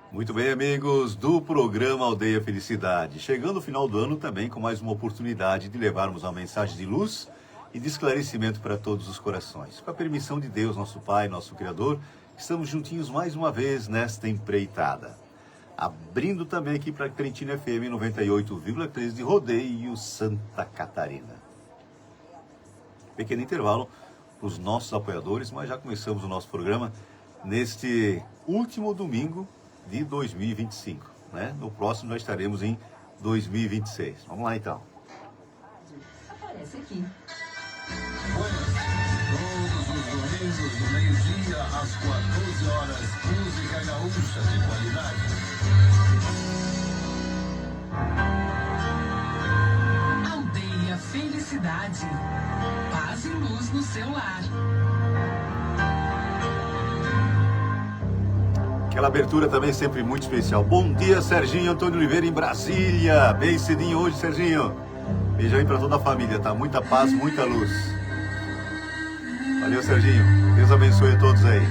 Muito bem, amigos do programa Aldeia Felicidade. Chegando o final do ano também com mais uma oportunidade de levarmos uma mensagem de luz e de esclarecimento para todos os corações. Com a permissão de Deus, nosso Pai, nosso Criador, estamos juntinhos mais uma vez nesta empreitada. Abrindo também aqui para a Trentina FM 98,3 de Rodeio, Santa Catarina. Pequeno intervalo para os nossos apoiadores, mas já começamos o nosso programa neste último domingo de 2025, né? No próximo nós estaremos em 2026. Vamos lá então. Aparece aqui. Todos os domingos do meio-dia às 14 horas, música gaúcha de qualidade. Aldeia Felicidade. Paz e luz no seu lar. Aquela abertura também sempre muito especial. Bom dia, Serginho Antônio Oliveira em Brasília. Bem cedinho hoje, Serginho. Beijão aí para toda a família, tá? Muita paz, muita luz. Valeu, Serginho. Deus abençoe a todos aí.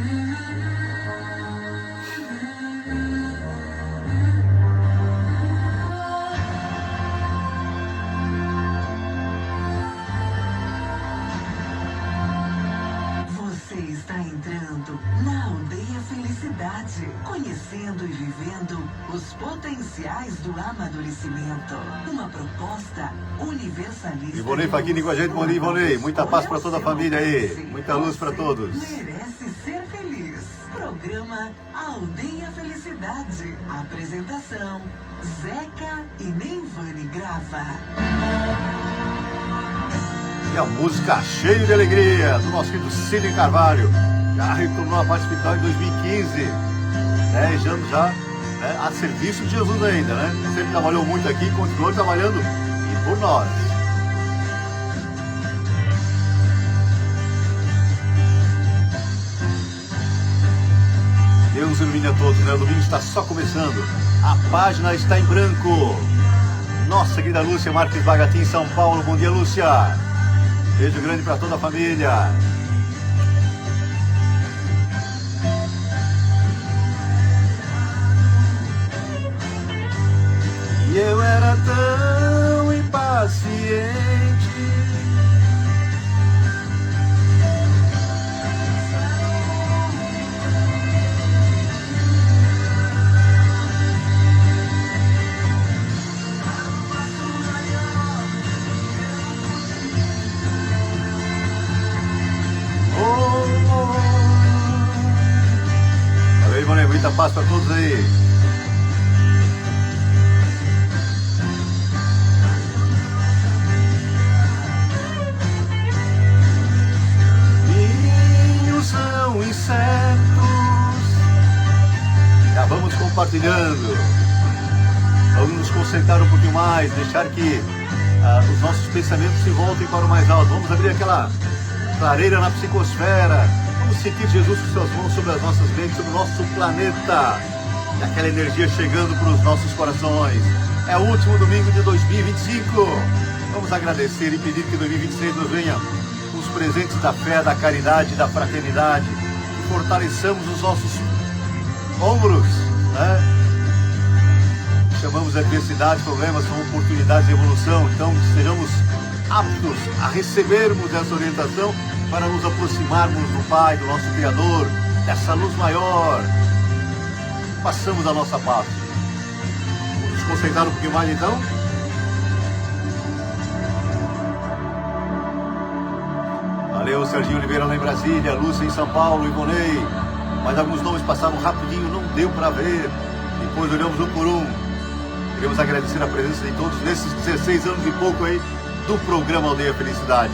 Conhecendo e vivendo os potenciais do amadurecimento. Uma proposta universalista. Ivonei Faquini com a gente. Bom dia, Ivonei. Muita paz para toda a família aí. Muita luz para todos. Merece ser feliz. Programa Aldeia Felicidade. Apresentação: Zeca e Neivane Grava. E a música cheia de alegria do nosso querido Cine Carvalho. Já retornou a participar em 2015. 10 anos já, né, a serviço de Jesus ainda, né? Sempre trabalhou muito aqui, continuou trabalhando e por nós. Deus ilumine a todos, né? O domingo está só começando. A página está em branco. Nossa querida Lúcia Marques Bagatim, São Paulo. Bom dia, Lúcia. Beijo grande para toda a família. Eu era tão impaciente. Valeu, Ivone, muita paz para todos aí. Já vamos compartilhando, vamos nos concentrar um pouquinho mais, deixar que os nossos pensamentos se voltem para o mais alto. Vamos abrir aquela clareira na psicosfera, vamos sentir Jesus com suas mãos sobre as nossas mentes, sobre o nosso planeta, e aquela energia chegando para os nossos corações. É o último domingo de 2025, vamos agradecer e pedir que 2026 nos venha com os presentes da fé, da caridade, da fraternidade, e fortaleçamos os nossos ombros, né? Chamamos adversidades, problemas, são oportunidades de evolução. Então sejamos aptos a recebermos essa orientação para nos aproximarmos do Pai, do nosso Criador, dessa luz maior. Passamos a nossa parte. Vamos nos concentrar um pouquinho mais então. Valeu, Serginho Oliveira lá em Brasília, Lúcia em São Paulo, Ivonei. Mas alguns nomes passaram rapidinho, não deu para ver. Depois olhamos um por um. Queremos agradecer a presença de todos nesses 16 anos e pouco aí do programa Aldeia Felicidade.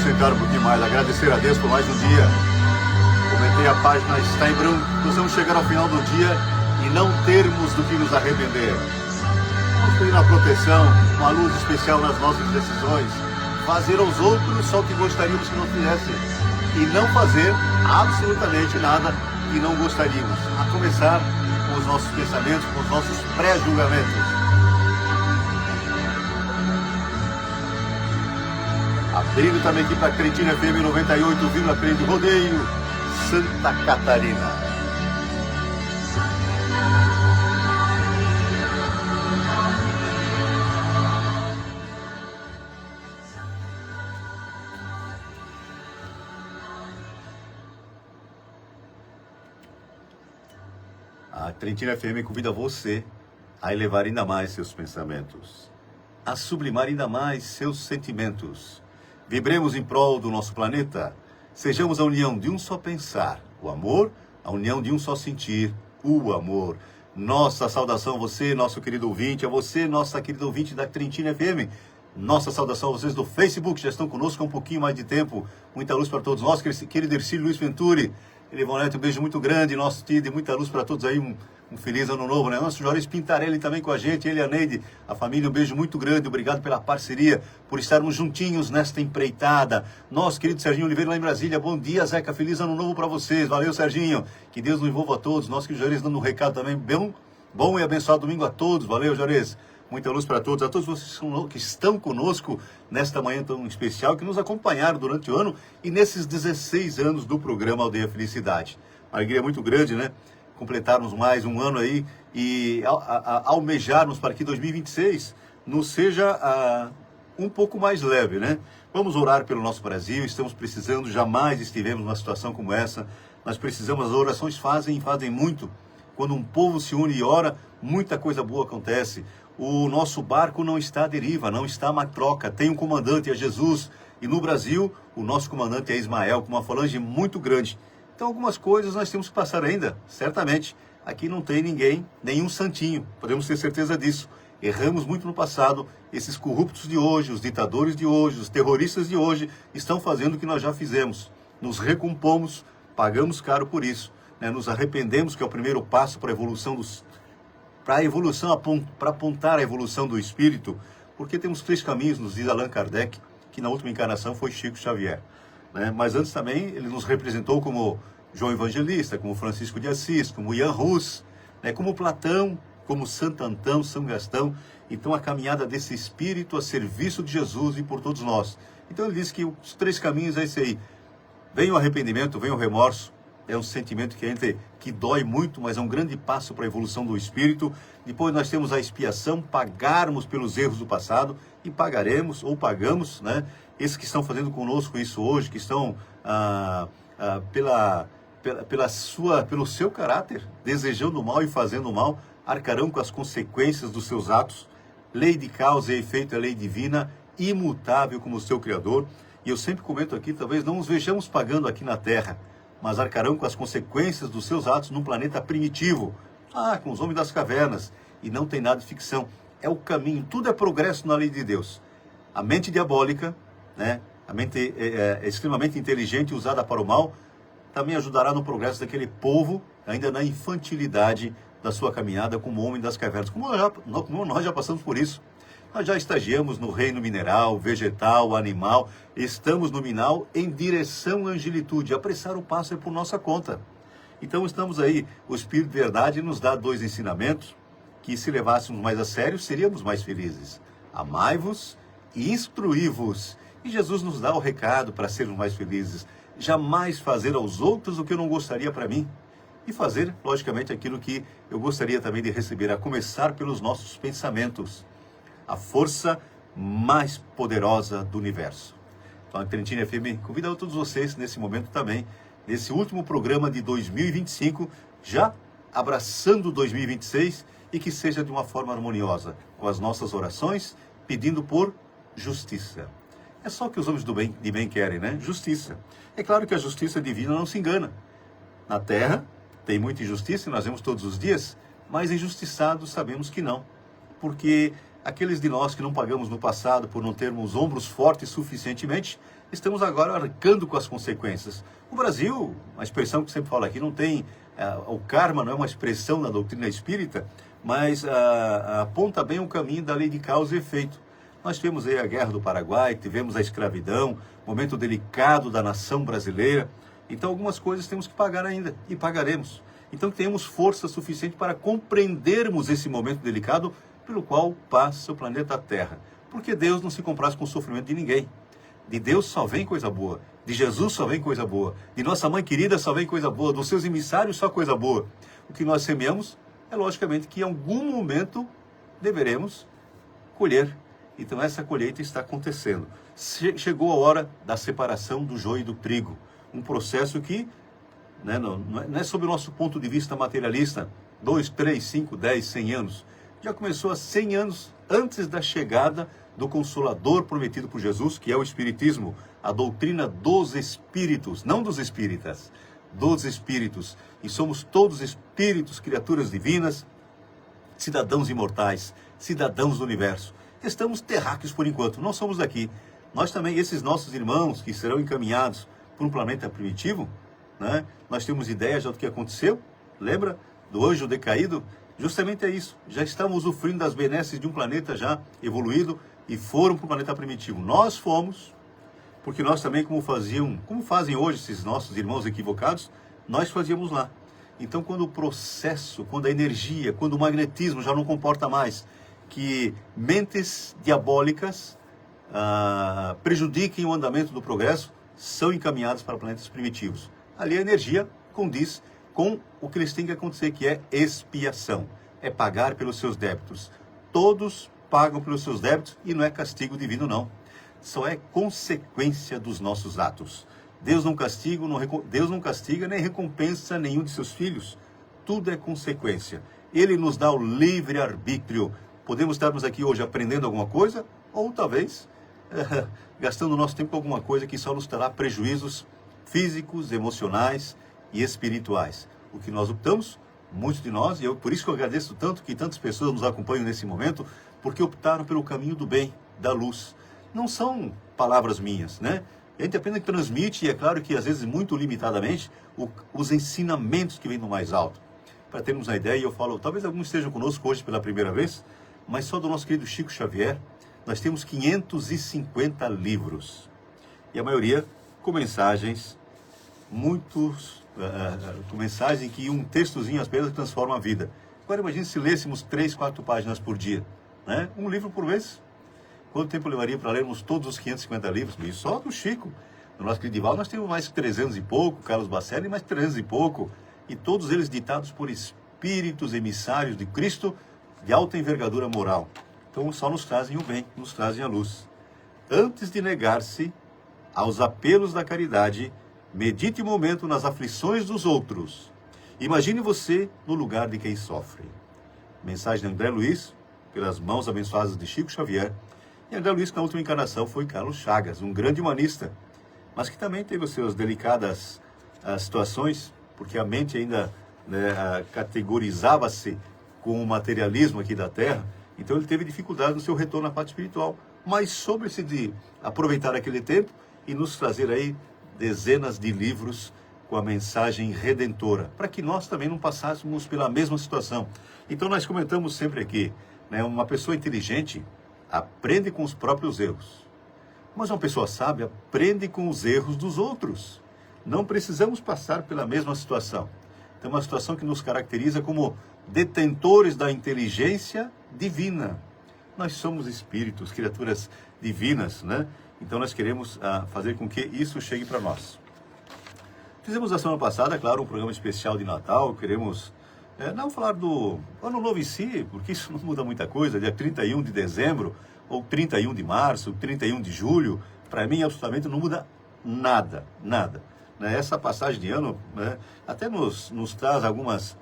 sentar um pouquinho mais, agradecer a Deus por mais um dia. Comentei a página, está em branco. Precisamos chegar ao final do dia e não termos do que nos arrepender. Vamos pedir uma proteção, uma luz especial nas nossas decisões. Fazer aos outros só o que gostaríamos que não fizessem. E não fazer absolutamente nada que não gostaríamos. A começar com os nossos pensamentos, com os nossos pré-julgamentos. Abrindo também aqui para a Cretina FM 98,3 de Rodeio, Santa Catarina. A Cretina FM convida você a elevar ainda mais seus pensamentos, a sublimar ainda mais seus sentimentos. Vibremos em prol do nosso planeta. Sejamos a união de um só pensar, o amor, a união de um só sentir, o amor. Nossa saudação a você, nosso querido ouvinte, a você, nossa querida ouvinte da Cretina FM. Nossa saudação a vocês do Facebook, que já estão conosco há um pouquinho mais de tempo. Muita luz para todos nós, querido Ercílio Luiz Venturi. Elevão Neto, um beijo muito grande, nosso Tide, e muita luz para todos aí, um feliz ano novo, né? Nosso Juarez Pintarelli também com a gente, ele e a Neide, a família, um beijo muito grande, obrigado pela parceria, por estarmos juntinhos nesta empreitada. Nosso querido Serginho Oliveira lá em Brasília, bom dia, Zeca, feliz ano novo para vocês, valeu, Serginho, que Deus nos envolva a todos. Nosso querido Juarez dando um recado também, bom e abençoado domingo a todos, valeu, Juarez. Muita luz para todos, a todos vocês que estão conosco nesta manhã tão especial, que nos acompanharam durante o ano e nesses 16 anos do programa Aldeia Felicidade. Uma alegria muito grande, né? Completarmos mais um ano aí e almejarmos para que 2026 nos seja um pouco mais leve, né? Vamos orar pelo nosso Brasil, estamos precisando, jamais estivemos numa situação como essa. Nós precisamos, as orações fazem muito. Quando um povo se une e ora, muita coisa boa acontece. O nosso barco não está à deriva, não está à matroca. Tem um comandante, é Jesus. E no Brasil, o nosso comandante é Ismael, com uma falange muito grande. Então, algumas coisas nós temos que passar ainda, certamente. Aqui não tem ninguém, nenhum santinho. Podemos ter certeza disso. Erramos muito no passado. Esses corruptos de hoje, os ditadores de hoje, os terroristas de hoje, estão fazendo o que nós já fizemos. Nos recompomos, pagamos caro por isso. Né? Nos arrependemos, que é o primeiro passo para a evolução para apontar a evolução do espírito, porque temos 3 caminhos, nos diz Allan Kardec, que na última encarnação foi Chico Xavier. Né? Mas antes também ele nos representou como João Evangelista, como Francisco de Assis, como Jan Hus, né? Como Platão, como Santo Antão, São Gastão. Então a caminhada desse espírito a serviço de Jesus e por todos nós. Então ele diz que os 3 caminhos é esse aí. Vem o arrependimento, vem o remorso. É um sentimento que dói muito, mas é um grande passo para a evolução do espírito. Depois nós temos a expiação, pagarmos pelos erros do passado, e pagaremos, ou pagamos, né? Esses que estão fazendo conosco isso hoje, que estão pelo seu caráter, desejando o mal e fazendo o mal, arcarão com as consequências dos seus atos. Lei de causa e efeito é lei divina, imutável como o seu Criador. E eu sempre comento aqui, talvez não os vejamos pagando aqui na Terra, mas arcarão com as consequências dos seus atos num planeta primitivo, com os homens das cavernas, e não tem nada de ficção. É o caminho, tudo é progresso na lei de Deus. A mente diabólica, né, a mente extremamente inteligente usada para o mal, também ajudará no progresso daquele povo, ainda na infantilidade da sua caminhada como homem das cavernas. Como nós já passamos por isso. Nós já estagiamos no reino mineral, vegetal, animal. Estamos no minal em direção à angelitude. Apressar o passo é por nossa conta. Então estamos aí. O Espírito de Verdade nos dá 2 ensinamentos que, se levássemos mais a sério, seríamos mais felizes. Amai-vos e instruí-vos. E Jesus nos dá o recado para sermos mais felizes. Jamais fazer aos outros o que eu não gostaria para mim. E fazer, logicamente, aquilo que eu gostaria também de receber, a começar pelos nossos pensamentos. A força mais poderosa do universo. Então a Cretina FM convida a todos vocês nesse momento também, nesse último programa de 2025, já abraçando 2026, e que seja de uma forma harmoniosa, com as nossas orações, pedindo por justiça. É só o que os homens de bem querem, né? Justiça. É claro que a justiça divina não se engana. Na Terra tem muita injustiça, e nós vemos todos os dias, mas injustiçados sabemos que não. Porque aqueles de nós que não pagamos no passado por não termos ombros fortes suficientemente, estamos agora arcando com as consequências. O Brasil, uma expressão que sempre falo aqui, não tem, o karma não é uma expressão da doutrina espírita, mas aponta bem o caminho da lei de causa e efeito. Nós tivemos aí a Guerra do Paraguai, tivemos a escravidão, momento delicado da nação brasileira. Então algumas coisas temos que pagar ainda, e pagaremos. Então tenhamos força suficiente para compreendermos esse momento delicado pelo qual passa o planeta Terra. Porque Deus não se compraz com o sofrimento de ninguém. De Deus só vem coisa boa. De Jesus só vem coisa boa. De nossa mãe querida só vem coisa boa. Dos seus emissários só coisa boa. O que nós semeamos é logicamente que em algum momento deveremos colher. Então essa colheita está acontecendo. Chegou a hora da separação do joio e do trigo. Um processo que não é sob o nosso ponto de vista materialista, 2, 3, 5, 10, 100 anos. Já começou há 100 anos antes da chegada do Consolador prometido por Jesus, que é o Espiritismo, a doutrina dos Espíritos, não dos Espíritas, dos Espíritos. E somos todos espíritos, criaturas divinas, cidadãos imortais, cidadãos do universo. Estamos terráqueos por enquanto, não somos daqui. Nós também, esses nossos irmãos que serão encaminhados para um planeta primitivo, né? Nós temos ideia já do que aconteceu, lembra? Do anjo decaído, justamente é isso. Já estamos usufruindo das benesses de um planeta já evoluído e foram para o planeta primitivo. Nós fomos, porque nós também, como fazem hoje esses nossos irmãos equivocados, nós fazíamos lá. Então, quando o processo, quando a energia, quando o magnetismo já não comporta mais que mentes diabólicas prejudiquem o andamento do progresso, são encaminhados para planetas primitivos. Ali a energia condiz com o que eles têm que acontecer, que é expiação. É pagar pelos seus débitos. Todos pagam pelos seus débitos e não é castigo divino, não. Só é consequência dos nossos atos. Deus não castiga nem recompensa nenhum de seus filhos. Tudo é consequência. Ele nos dá o livre-arbítrio. Podemos estarmos aqui hoje aprendendo alguma coisa, ou talvez gastando nosso tempo com alguma coisa que só nos trará prejuízos físicos, emocionais e espirituais. O que nós optamos, muitos de nós, e por isso que eu agradeço tanto que tantas pessoas nos acompanham nesse momento, porque optaram pelo caminho do bem, da luz. Não são palavras minhas, né? A gente apenas transmite, e é claro que às vezes muito limitadamente, os ensinamentos que vêm do mais alto. Para termos uma ideia, eu falo, talvez alguns estejam conosco hoje pela primeira vez, mas só do nosso querido Chico Xavier, nós temos 550 livros. E a maioria com mensagens, com mensagens que um textozinho apenas transforma a vida. Agora imagine se lêssemos 3, 4 páginas por dia, né? Um livro por mês. Quanto tempo levaria para lermos todos os 550 livros? E só do Chico. No nosso querido Divaldo nós temos mais 300 e pouco, Carlos Bacelli mais 300 e pouco, e todos eles ditados por espíritos emissários de Cristo de alta envergadura moral. Então só nos trazem o bem, nos trazem a luz. Antes de negar-se aos apelos da caridade, medite um momento nas aflições dos outros. Imagine você no lugar de quem sofre. Mensagem de André Luiz, pelas mãos abençoadas de Chico Xavier. E André Luiz, na última encarnação, foi Carlos Chagas, um grande humanista, mas que também teve as suas delicadas situações, porque a mente ainda categorizava-se com o materialismo aqui da Terra. Então ele teve dificuldade no seu retorno à parte espiritual. Mas soube-se de aproveitar aquele tempo e nos trazer aí dezenas de livros com a mensagem redentora, para que nós também não passássemos pela mesma situação. Então nós comentamos sempre aqui, né, uma pessoa inteligente aprende com os próprios erros. Mas uma pessoa sábia aprende com os erros dos outros. Não precisamos passar pela mesma situação. Então é uma situação que nos caracteriza como detentores da inteligência divina. Nós somos espíritos, criaturas divinas, né? Então nós queremos fazer com que isso chegue para nós. Fizemos a semana passada, claro, um programa especial de Natal. Queremos não falar do Ano Novo em si, porque isso não muda muita coisa. Dia 31 de dezembro, ou 31 de março, 31 de julho, para mim absolutamente não muda nada, nada. Essa passagem de ano, né, até nos traz algumas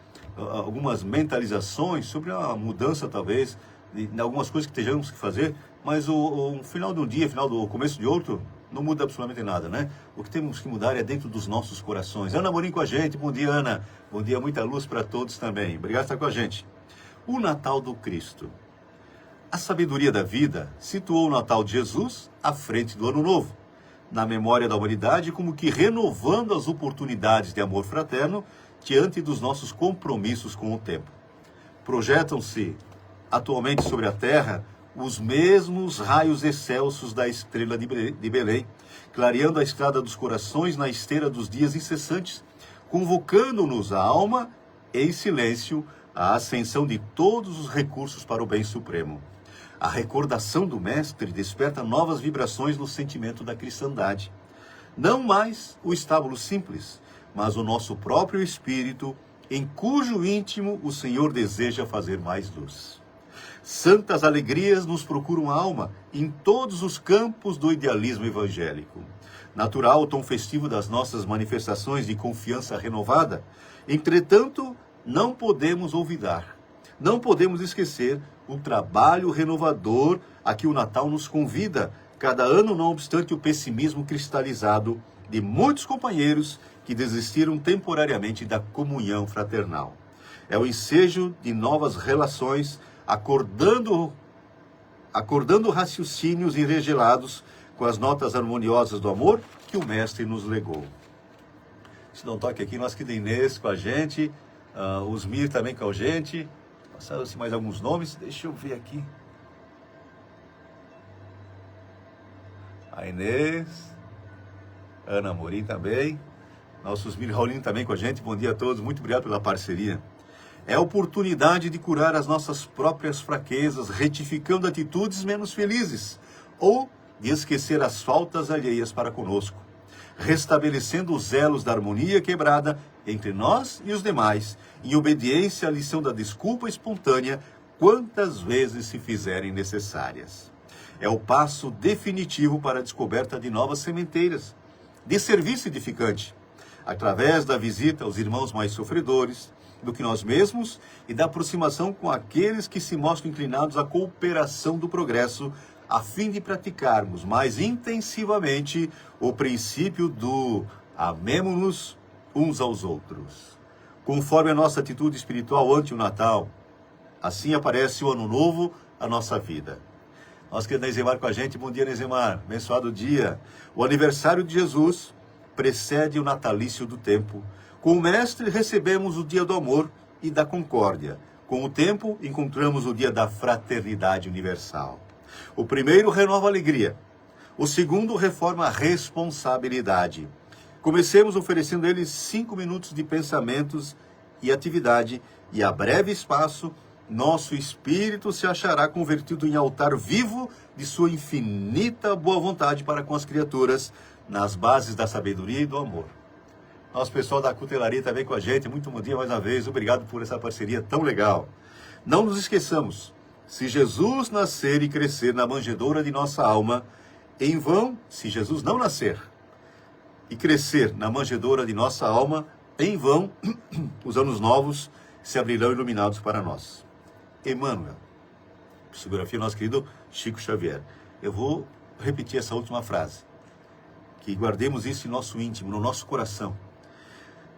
mentalizações sobre a mudança, talvez, de algumas coisas que tenhamos que fazer, mas o final de um dia, o começo de outro, não muda absolutamente nada, né? O que temos que mudar é dentro dos nossos corações. Ana Morim com a gente, bom dia, Ana. Bom dia, muita luz para todos também. Obrigado por estar com a gente. O Natal do Cristo. A sabedoria da vida situou o Natal de Jesus à frente do Ano Novo. na memória da humanidade, como que renovando as oportunidades de amor fraterno diante dos nossos compromissos com o tempo. Projetam-se atualmente sobre a Terra os mesmos raios excelsos da estrela de Belém, clareando a estrada dos corações na esteira dos dias incessantes, convocando-nos a alma em silêncio à ascensão de todos os recursos para o bem supremo. A recordação do Mestre desperta novas vibrações no sentimento da cristandade. Não mais o estábulo simples, mas o nosso próprio espírito, em cujo íntimo o Senhor deseja fazer mais luz. Santas alegrias nos procuram a alma em todos os campos do idealismo evangélico. Natural o tom festivo das nossas manifestações de confiança renovada, entretanto, não podemos olvidar, não podemos esquecer o trabalho renovador a que o Natal nos convida, cada ano, não obstante o pessimismo cristalizado de muitos companheiros que desistiram temporariamente da comunhão fraternal. É o ensejo de novas relações, acordando raciocínios enregelados com as notas harmoniosas do amor que o Mestre nos legou. Se dá um toque aqui, nós que da Inês com a gente, os Mir também com a gente. Passaram-se mais alguns nomes, deixa eu ver aqui. A Inês, Ana Amorim também, nossos Mir Raulino também com a gente. Bom dia a todos, muito obrigado pela parceria. É a oportunidade de curar as nossas próprias fraquezas, retificando atitudes menos felizes, ou de esquecer as faltas alheias para conosco, restabelecendo os elos da harmonia quebrada entre nós e os demais, em obediência à lição da desculpa espontânea, quantas vezes se fizerem necessárias. É o passo definitivo para a descoberta de novas sementeiras, de serviço edificante, através da visita aos irmãos mais sofredores do que nós mesmos e da aproximação com aqueles que se mostram inclinados à cooperação do progresso, a fim de praticarmos mais intensivamente o princípio do amemo-nos uns aos outros. Conforme a nossa atitude espiritual ante o Natal, assim aparece o Ano Novo à nossa vida. Nós queremos Neizemar com a gente. Bom dia, Neizemar. Abençoado dia. O aniversário de Jesus precede o natalício do tempo. Com o Mestre recebemos o dia do amor e da concórdia. Com o tempo encontramos o dia da fraternidade universal. O primeiro renova a alegria. O segundo reforma a responsabilidade. Comecemos oferecendo a eles 5 minutos de pensamentos e atividade, e a breve espaço, nosso espírito se achará convertido em altar vivo de sua infinita boa vontade para com as criaturas, nas bases da sabedoria e do amor. Nosso pessoal da cutelaria também com a gente, muito bom dia mais uma vez, obrigado por essa parceria tão legal. Não nos esqueçamos, se Jesus nascer e crescer na manjedoura de nossa alma, em vão, se Jesus não nascer e crescer na manjedoura de nossa alma, em vão, os anos novos se abrirão iluminados para nós. Emmanuel, psicografia do nosso querido Chico Xavier. Eu vou repetir essa última frase, que guardemos isso em nosso íntimo, no nosso coração.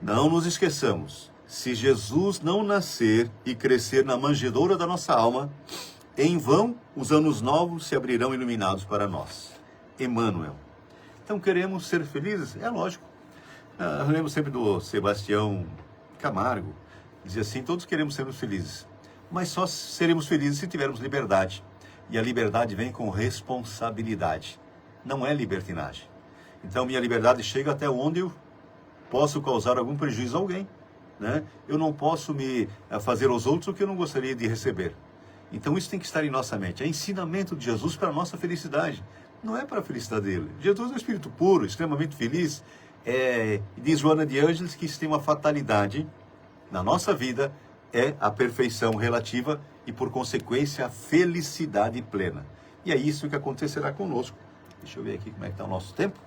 Não nos esqueçamos, se Jesus não nascer e crescer na manjedoura da nossa alma, em vão os anos novos se abrirão iluminados para nós. Emmanuel. Então queremos ser felizes? É lógico. Eu lembro sempre do Sebastião Camargo, dizia assim, todos queremos ser felizes, mas só seremos felizes se tivermos liberdade. E a liberdade vem com responsabilidade, não é libertinagem. Então minha liberdade chega até onde eu posso causar algum prejuízo a alguém, né? Eu não posso me fazer aos outros o que eu não gostaria de receber. Então isso tem que estar em nossa mente. É ensinamento de Jesus para a nossa felicidade, não é para a felicidade dele. Jesus é um espírito puro, extremamente feliz. Diz Joana de Ângeles que isso tem uma fatalidade na nossa vida, é a perfeição relativa e, por consequência, a felicidade plena. E é isso que acontecerá conosco. Deixa eu ver aqui como é que está o nosso tempo.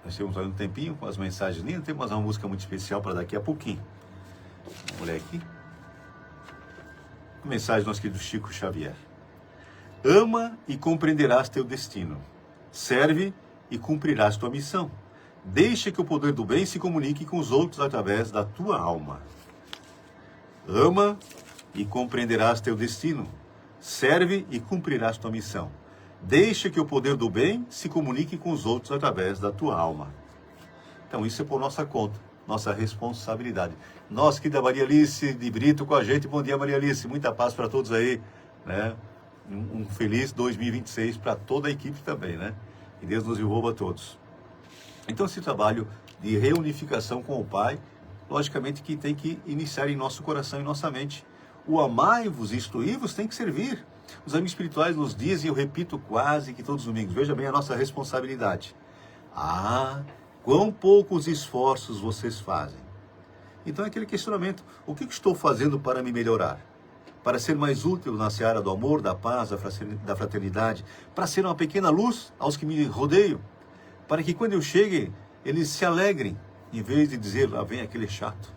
Nós temos aí um tempinho com as mensagens lindas. Temos uma música muito especial para daqui a pouquinho. Vamos ler aqui. Mensagem do nosso querido Chico Xavier. Ama e compreenderás teu destino. Serve e cumprirás tua missão. Deixa que o poder do bem se comunique com os outros através da tua alma. Ama e compreenderás teu destino. Serve e cumprirás tua missão. Deixa que o poder do bem se comunique com os outros através da tua alma. Então isso é por nossa conta, nossa responsabilidade. Nós que da Maria Alice de Brito com a gente, bom dia Maria Alice, muita paz para todos aí, né? Um feliz 2026 para toda a equipe também, né? Que Deus nos envolva a todos. Então esse trabalho de reunificação com o Pai, logicamente que tem que iniciar em nosso coração e nossa mente. O amai-vos e instruí-vos tem que servir. Os amigos espirituais nos dizem, eu repito quase que todos os domingos, veja bem a nossa responsabilidade. Quão poucos esforços vocês fazem. Então é aquele questionamento, o que estou fazendo para me melhorar? Para ser mais útil na seara do amor, da paz, da fraternidade, para ser uma pequena luz aos que me rodeiam, para que quando eu chegue, eles se alegrem, em vez de dizer, lá vem aquele chato,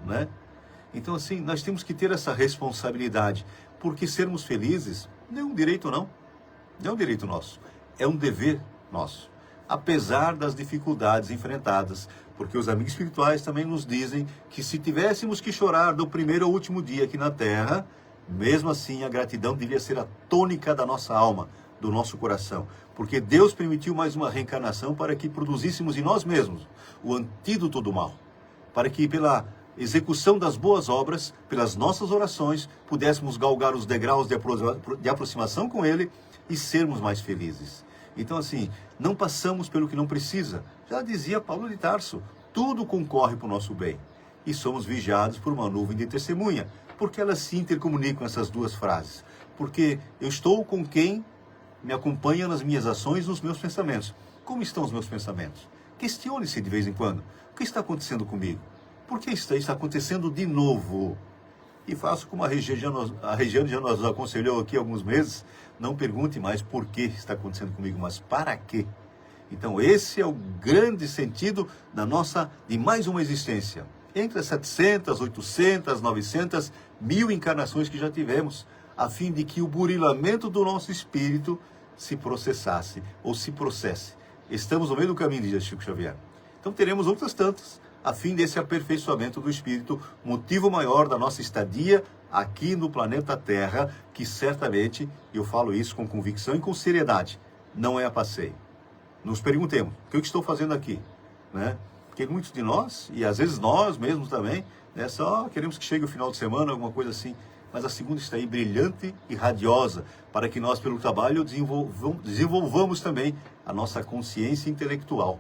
né? Então assim, nós temos que ter essa responsabilidade, porque sermos felizes não é um direito não é um direito nosso, é um dever nosso, apesar das dificuldades enfrentadas, porque os amigos espirituais também nos dizem que se tivéssemos que chorar do primeiro ao último dia aqui na Terra, mesmo assim a gratidão devia ser a tônica da nossa alma, do nosso coração, porque Deus permitiu mais uma reencarnação para que produzíssemos em nós mesmos o antídoto do mal, para que pela execução das boas obras, pelas nossas orações, pudéssemos galgar os degraus de aproximação com Ele e sermos mais felizes. Então assim, não passamos pelo que não precisa. Já dizia Paulo de Tarso, tudo concorre para o nosso bem. E somos vigiados por uma nuvem de testemunha. Porque elas se intercomunicam essas duas frases. Porque eu estou com quem me acompanha nas minhas ações, nos meus pensamentos. Como estão os meus pensamentos? Questione-se de vez em quando. O que está acontecendo comigo? Por que isso está acontecendo de novo? E faço como a Regiane já nos aconselhou aqui há alguns meses, não pergunte mais por que está acontecendo comigo, mas para quê? Então esse é o grande sentido de mais uma existência. Entre as 700, 800, 900, 1000 encarnações que já tivemos, a fim de que o burilamento do nosso espírito se processasse, ou se processe. Estamos no meio do caminho, diz Chico Xavier. Então teremos outras tantas, a fim desse aperfeiçoamento do espírito, motivo maior da nossa estadia aqui no planeta Terra, que certamente, eu falo isso com convicção e com seriedade, não é a passeio. Nos perguntemos, o que eu estou fazendo aqui? Né? Porque muitos de nós, e às vezes nós mesmos também, né, só queremos que chegue o final de semana, alguma coisa assim, mas a segunda está aí brilhante e radiosa, para que nós, pelo trabalho, desenvolvamos também a nossa consciência intelectual.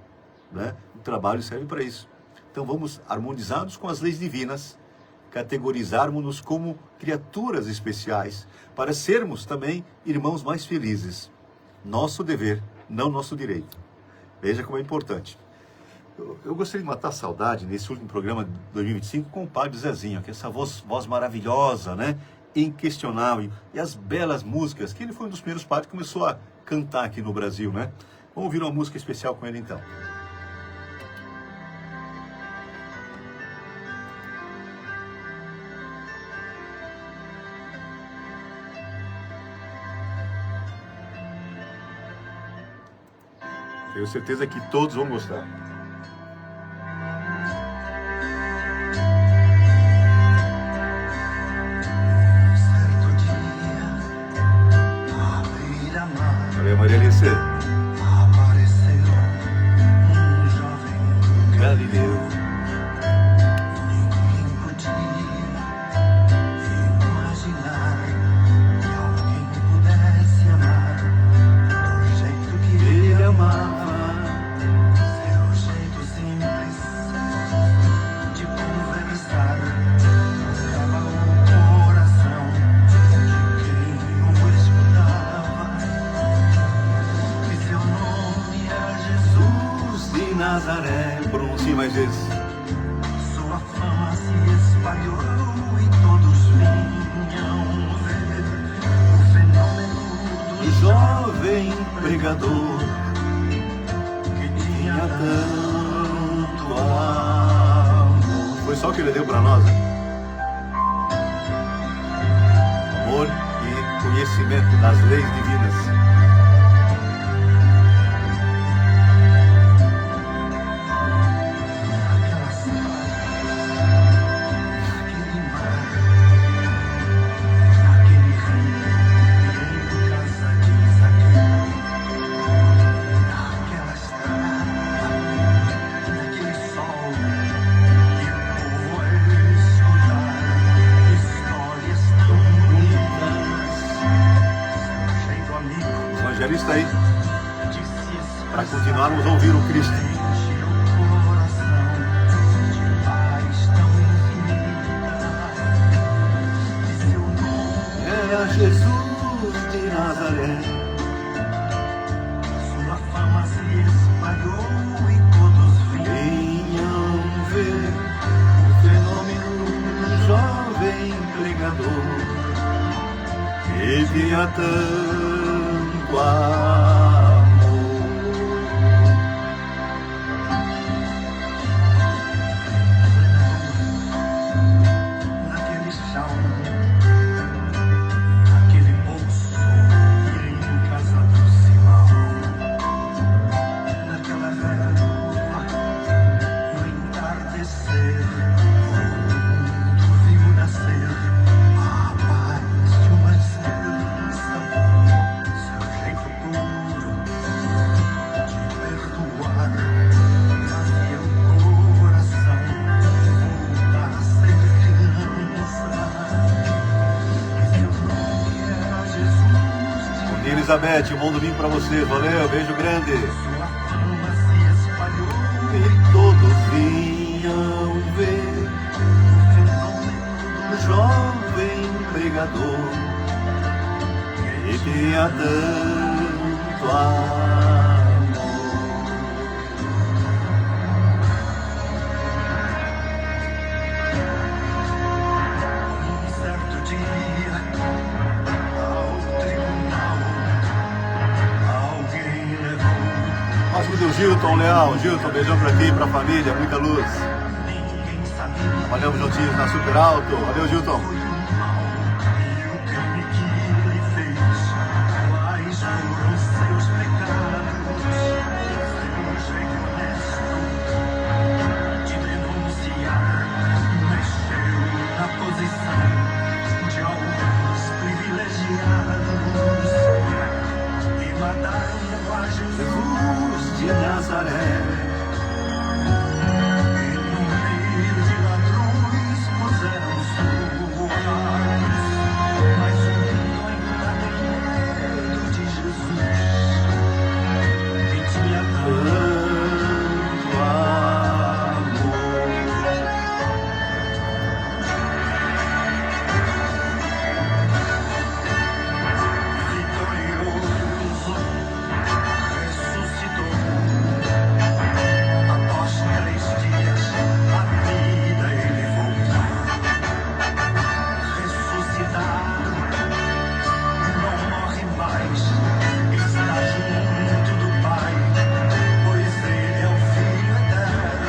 Né? O trabalho serve para isso. Então vamos harmonizados com as leis divinas, categorizarmos-nos como criaturas especiais, para sermos também irmãos mais felizes. Nosso dever, não nosso direito. Veja como é importante. Eu gostaria de matar a saudade nesse último programa de 2025 com o Padre Zezinho, que é essa voz maravilhosa, né? Inquestionável, e as belas músicas, que ele foi um dos primeiros padres que começou a cantar aqui no Brasil, né? Vamos ouvir uma música especial com ele então. Tenho certeza que todos vão gostar. Valeu, Maria Alice. Apareceu jovem Galileu. Ninguém podia imaginar que alguém pudesse amar do jeito que Ele amava. Seu jeito simples de conversar tocava o coração de quem o escutava. E seu nome era Jesus. De Nazaré. Pronuncie mais vezes. Sua fama se espalhou e todos vinham ver o fenômeno O do jovem pregador que tinha tanto amor. Foi só o que ele deu para nós, né? Amor e conhecimento das leis divinas. Aquela cidade, aquele mar, aquele rio, casa de Zaqueu. Quero isso aí, para continuarmos a ouvir o Cristo. Era Jesus de Nazaré. Sua fama se espalhou e todos Venham ver o fenômeno do jovem pregador que tinha tanto amor. naquele chão, naquele poço e em casa do Simão, naquela relva, no entardecer, o mundo viu nascer a paz de uma esperança, seu jeito puro de perdoar fazia o coração voltar a ser criança. E seu nome era Jesus. Bom dia, Elizabeth, um bom domingo para vocês. Valeu, beijo grande. Sua fama se espalhou. E todos vinham ver o jovem pregador que tinha tanto amor. Um certo dia, ao tribunal, alguém levou. Nosso amigo Gilton Leal, Gilton, beijão pra ti, pra família, muita luz. Ninguém sabia. Valeu, juntinhos na Super Alto. Valeu, Gilton. Foi o mal e o crime que ele fez. Quais foram seus pecados? Seu jeito honesto de denunciar mexeu na posição de alguns privilegiados e mataram a Jesus De Nazaré. e no meio de ladrões puseram suas. Mas o mundo ainda tem medo de Jesus, que tinha Tanto amor. vitorioso, ressuscitou. Após 3 dias, a vida ele voltou. Ressuscitado, não morre mais, está junto do Pai, pois ele é o Filho eterno.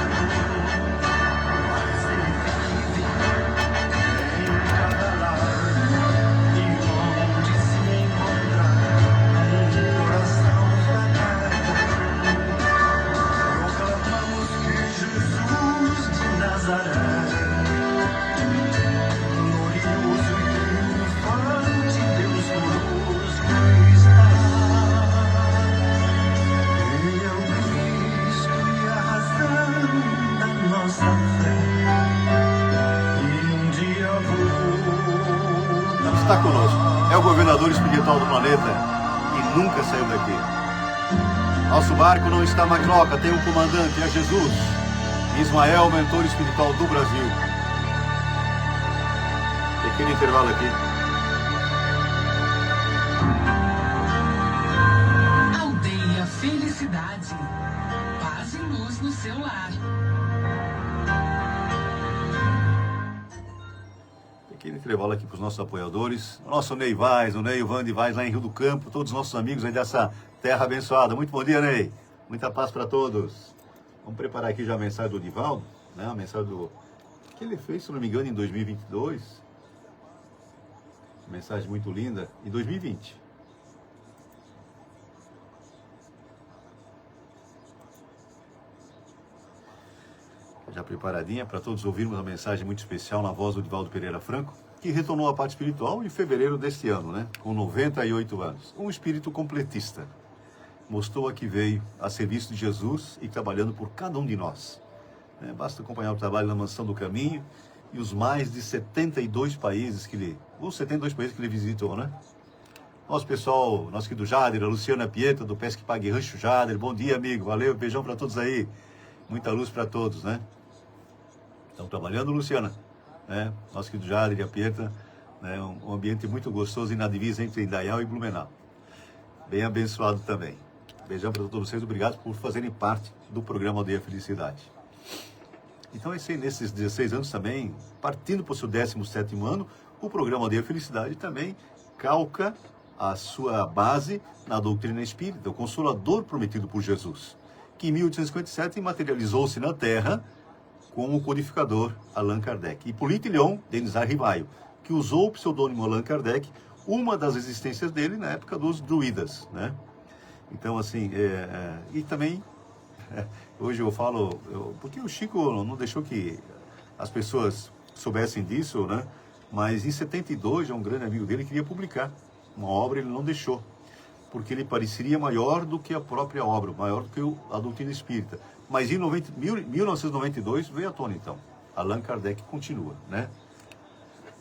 Mas ele vive em cada lar e onde se encontrar um coração fraterno. Proclamamos que Jesus de Nazaré, glorioso e triunfante, Deus conosco está. Ele é o Cristo e a razão da nossa fé. E um dia voltará. Está conosco. É o governador espiritual do planeta e nunca saiu daqui. Nosso barco não está mais troca, tem um comandante, é Jesus. Ismael, mentor espiritual do Brasil. Pequeno intervalo aqui. Aldeia Felicidade. Paz e luz no seu lar. Pequeno intervalo aqui para os nossos apoiadores. O nosso Ney Vaz, o Ney, o Vande Vaz lá em Rio do Campo, todos os nossos amigos aí dessa terra abençoada. Muito bom dia, Ney. Muita paz para todos. Vamos preparar aqui já a mensagem do Divaldo, né? A mensagem do que ele fez, se não me engano, em 2022. Mensagem muito linda, em 2020. Já preparadinha para todos ouvirmos a mensagem muito especial na voz do Divaldo Pereira Franco, que retornou à parte espiritual em fevereiro deste ano, né? Com 98 anos. Um espírito completista. Mostrou a que veio a serviço de Jesus e trabalhando por cada um de nós. Basta acompanhar o trabalho na Mansão do Caminho e os mais de 72 países que ele visitou, né? Nosso pessoal, nosso querido Jader, a Luciana Pieta, do Pesque Pague Rancho Jader. Bom dia, amigo. Valeu, beijão para todos aí. Muita luz para todos, né? Estão trabalhando, Luciana, né? Nosso querido Jader e a Pieta, né? Um ambiente muito gostoso e na divisa entre Indaial e Blumenau. Bem abençoado também. Beijão para todos vocês. Obrigado por fazerem parte do programa Aldeia Felicidade. Então, nesses 16 anos também, partindo para o seu 17º ano, o programa Aldeia Felicidade também calca a sua base na doutrina espírita, o Consolador prometido por Jesus, que em 1857 materializou-se na Terra com o codificador Allan Kardec. Hippolyte Léon Denis Rivaio, que usou o pseudônimo Allan Kardec, uma das existências dele na época dos druidas, né? Então, assim, e também, hoje eu falo, porque o Chico não deixou que as pessoas soubessem disso, né? Mas em 72, um grande amigo dele queria publicar uma obra, ele não deixou, porque ele pareceria maior do que a própria obra, maior do que a doutrina espírita. Mas em 1992 veio à tona, então. Allan Kardec continua, né?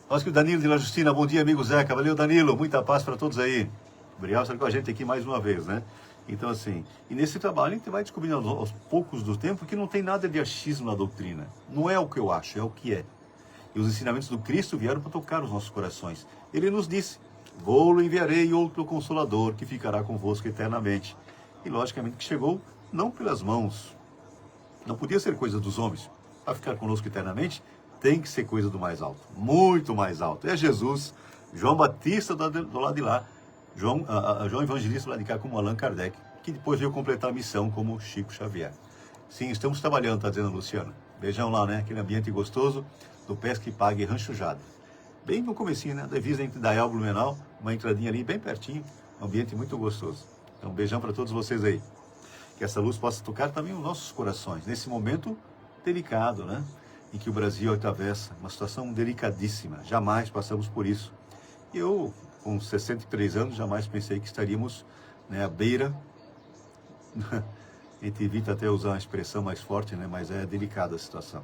Nosso querido Danilo de La Justina, bom dia, amigo Zeca. Valeu, Danilo, muita paz para todos aí. Obrigado por estar com a gente aqui mais uma vez, né? Então, assim, e nesse trabalho a gente vai descobrindo aos poucos do tempo que não tem nada de achismo na doutrina. Não é o que eu acho, é o que é. E os ensinamentos do Cristo vieram para tocar os nossos corações. Ele nos disse: vou-lo enviarei outro Consolador que ficará convosco eternamente. E logicamente que chegou não pelas mãos, não podia ser coisa dos homens. Para ficar conosco eternamente, tem que ser coisa do mais alto, muito mais alto. É Jesus, João Batista do lado de lá, João Evangelista do lado de cá como Allan Kardec, que depois veio completar a missão como Chico Xavier. Sim, estamos trabalhando, está dizendo a Luciana. Beijão lá, né? Aquele ambiente gostoso do Pesque Pague Rancho Jader. Bem no comecinho, né? Da divisa entre Indaial e Blumenau, uma entradinha ali bem pertinho, um ambiente muito gostoso. Então, beijão para todos vocês aí. Que essa luz possa tocar também os nossos corações, nesse momento delicado, né? Em que o Brasil atravessa uma situação delicadíssima. Jamais passamos por isso. Eu, com 63 anos, jamais pensei que estaríamos, né, à beira. A gente evita até usar uma expressão mais forte, né? Mas é delicada a situação.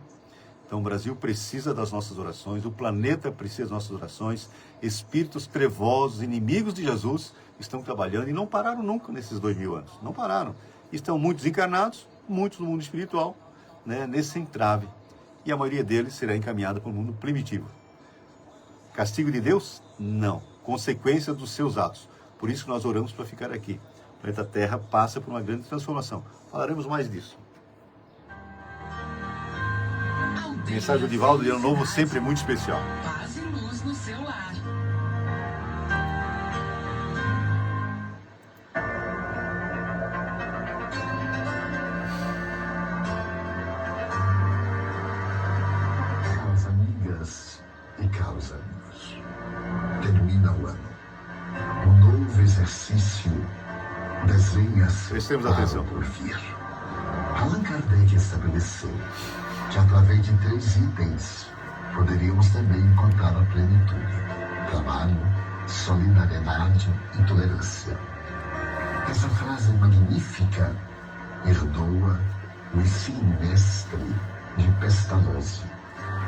Então o Brasil precisa das nossas orações, o planeta precisa das nossas orações, espíritos trevosos, inimigos de Jesus, estão trabalhando e não pararam nunca nesses 2000 anos, não pararam. Estão muitos encarnados, muitos no mundo espiritual, né, nesse entrave, e a maioria deles será encaminhada para o mundo primitivo. Castigo de Deus? Não. Consequência dos seus atos. Por isso que nós oramos para ficar aqui. O planeta Terra passa por uma grande transformação. Falaremos mais disso. Mensagem do Divaldo de Ano Novo, sempre muito especial. Paz e luz no seu lar. Caras amigas e caros amigos, termina o ano. Um novo exercício desenha-se Prestemos para atenção. por vir. Allan Kardec estabeleceu que através de 3 itens poderíamos também encontrar a plenitude: trabalho, solidariedade e tolerância. Essa frase magnífica herdou-a o ensino mestre de Pestalozzi,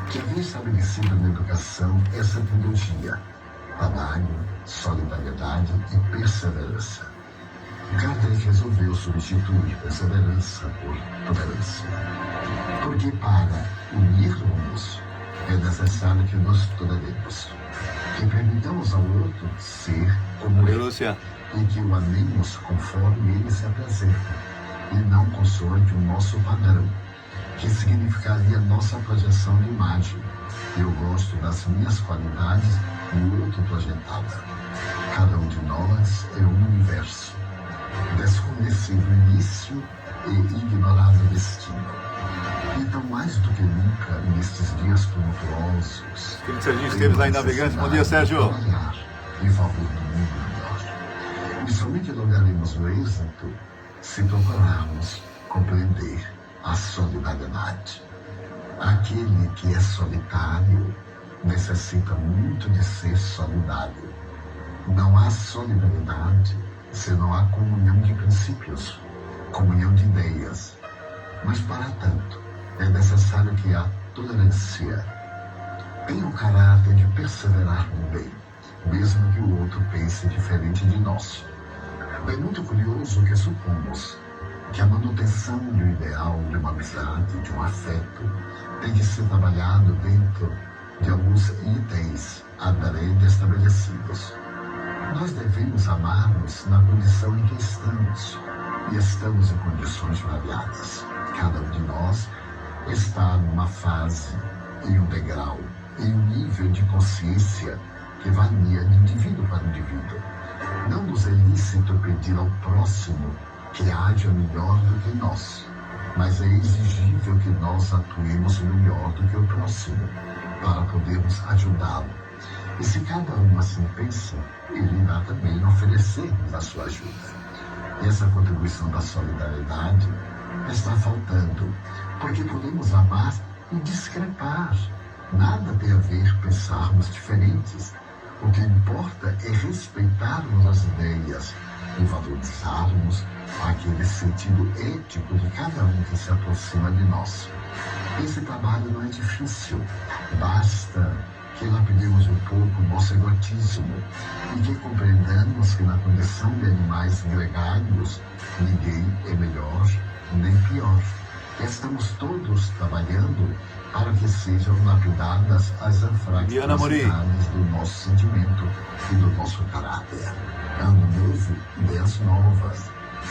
que havia estabelecido na educação essa trilogia: trabalho, solidariedade e perseverança. Kardec resolveu substituir perseverança por tolerância. Porque para unirmos é necessário que nos toleremos, que permitamos ao outro ser como Valeu, ele, Lúcia. e que o amemos conforme ele se apresenta, e não consoante o nosso padrão, que significaria nossa projeção de imagem. Eu gosto das minhas qualidades e o outro projetá-la. Cada um de nós é um universo, desconhecido o início e ignorado o destino. Então, mais do que nunca, nestes dias tumultuosos, Querido Serginho Esteves lá em Navegantes. Bom dia, Sérgio. trabalhar em favor do mundo melhor. E somente lograremos o êxito se procurarmos compreender a solidariedade. Aquele que é solitário necessita muito de ser solidário. Não há solidariedade se não há comunhão de princípios, comunhão de ideias. Mas, para tanto, é necessário que a tolerância tenha o caráter de perseverar no bem, mesmo que o outro pense diferente de nós. É muito curioso que supomos que a manutenção de um ideal, de uma amizade, de um afeto, tem que ser trabalhado dentro de alguns itens aderentes estabelecidos. Nós devemos amar-nos na condição em que estamos, e estamos em condições variadas. Cada um de nós está numa fase, em um degrau, em um nível de consciência que varia de indivíduo para indivíduo. Não nos é lícito pedir ao próximo que haja melhor do que nós, mas é exigível que nós atuemos melhor do que o próximo, para podermos ajudá-lo. E se cada um assim pensa, ele irá também oferecer-nos a sua ajuda. Essa contribuição da solidariedade está faltando, porque podemos amar e discrepar. Nada tem a ver pensarmos diferentes. O que importa é respeitarmos as ideias e valorizarmos aquele sentido ético de cada um que se aproxima de nós. Esse trabalho não é difícil, basta que lapidemos um pouco o nosso egotismo e que compreendamos que na condição de animais gregários ninguém é melhor nem pior. Estamos todos trabalhando para que sejam lapidadas as anfragilidades do nosso sentimento e do nosso caráter. Ano novo, ideias novas,